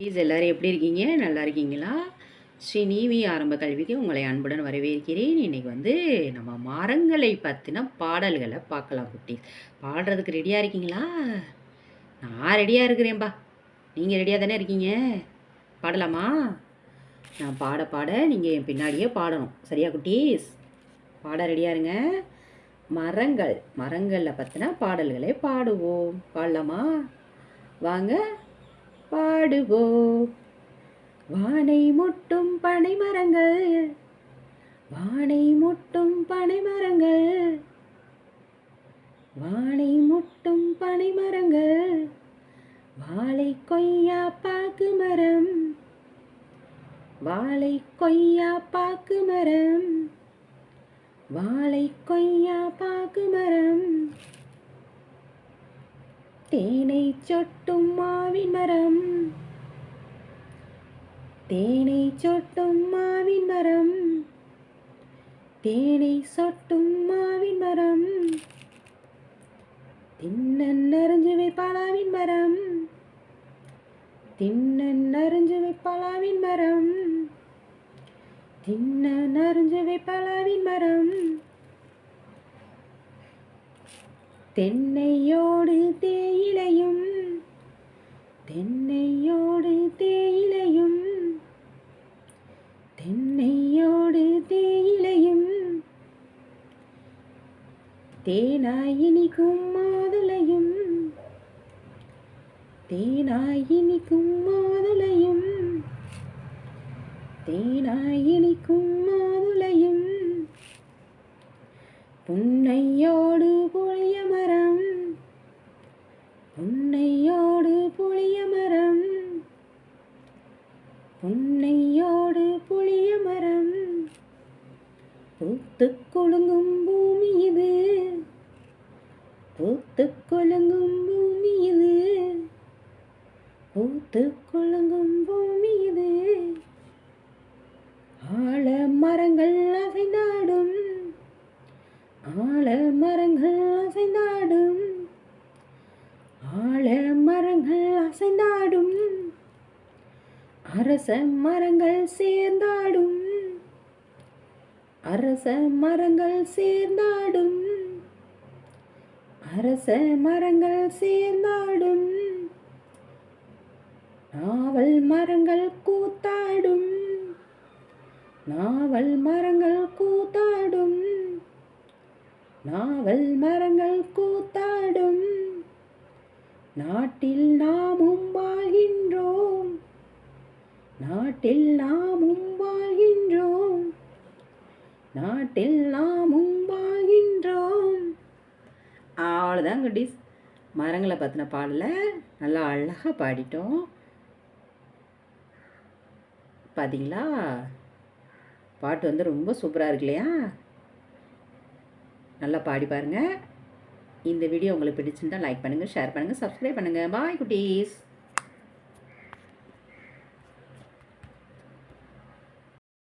எல்லாரும் எப்படி இருக்கீங்க? நல்லா இருக்கீங்களா? ஸ்ரீ நீவி ஆரம்ப கல்விக்கு உங்களை அன்புடன் வரவேற்கிறேன். இன்னைக்கு நம்ம மரங்களை பற்றின பாடல்களை பார்க்கலாம் குட்டீஸ். பாடுறதுக்கு ரெடியாக இருக்கீங்களா? நான் ரெடியாக இருக்கிறேன்பா. நீங்கள் ரெடியாக தானே இருக்கீங்க? பாடலாமா? நான் பாட பாட நீங்கள் என் பின்னாடியே பாடணும். சரியா குட்டீஸ்? பாட ரெடியாக இருங்க. மரங்களில் பற்றின பாடல்களை பாடுவோம். பாடலாமா? வாங்க பாடுவோம். வானை முட்டும் பனைமரங்கள், வானை முட்டும் பனைமரங்கள், வானை முட்டும் பனைமரங்கள், வாழை கொய்யா பாக்கு மரம், வாழை கொய்யா பாக்கு மரம், வாழை கொய்யா பாக்கு மரம், தேனை சொட்டும் மாவின் மரம், தேனை சொட்டும் மாவின் மரம், தேனை சொட்டும் மாவின் மரம், தின்னன் நறுஞ்சுவை பலாவின் மரம், தின்னன் நறுஞ்சுவை பலாவின் மரம், தின்ன நறுஞ்சுவை பலாவின் மரம், தென்னையோடு தேயிலையும், தென்னையோடு தேயிலையும், தென்னையோடு தேயிலையும், தேனாய் இனிக்கும் மாதுளையும், தேனாய் இனிக்கும் மாதுளையும், தேனாய் இனிக்கும் மாதுளையும், புன்னையோடு புளிய மரம், புன்னையோடு புளிய மரம், புன்னையோடு புளிய மரம், பூத்துக் குலுங்கும் பூமி இது, பூத்துக் குலுங்கும் பூமி இது, பூத்துக் குலுங்கும் பூமி இது, ஆழ மரங்கள் அசைந்தாடும், ஆழ மரங்கள் அசைந்தாடும், ஆழ மரங்கள் அசைந்தாடும், அரச மரங்கள் சேர்ந்தாடும், அரச மரங்கள் சேர்ந்தாடும், அரச மரங்கள் சேர்ந்தாடும், நாவல் மரங்கள் கூத்தாடும், நாவல் மரங்கள் கூத்தாடும், நாவல் மரங்கள் கூத்தாடும், நாட்டில் நாமும் வாழ்கின்றோம், நாட்டில் நாமும் வாழ்கின்றோம், நாட்டில் நாமும் வாழ்கின்றோம். அவ்வளோதான் குட்டீஸ். மரங்களை பற்றின பாடலை நல்லா அழகாக பாடிட்டோம். பார்த்தீங்களா? பாட்டு ரொம்ப சூப்பராக இருக்கு இல்லையா? நல்லா பாடி பாருங்கள். இந்த வீடியோ உங்களுக்கு பிடிச்சிருந்தால் லைக் பண்ணுங்கள், ஷேர் பண்ணுங்கள், சப்ஸ்கிரைப் பண்ணுங்கள். பாய் குட்டீஸ்.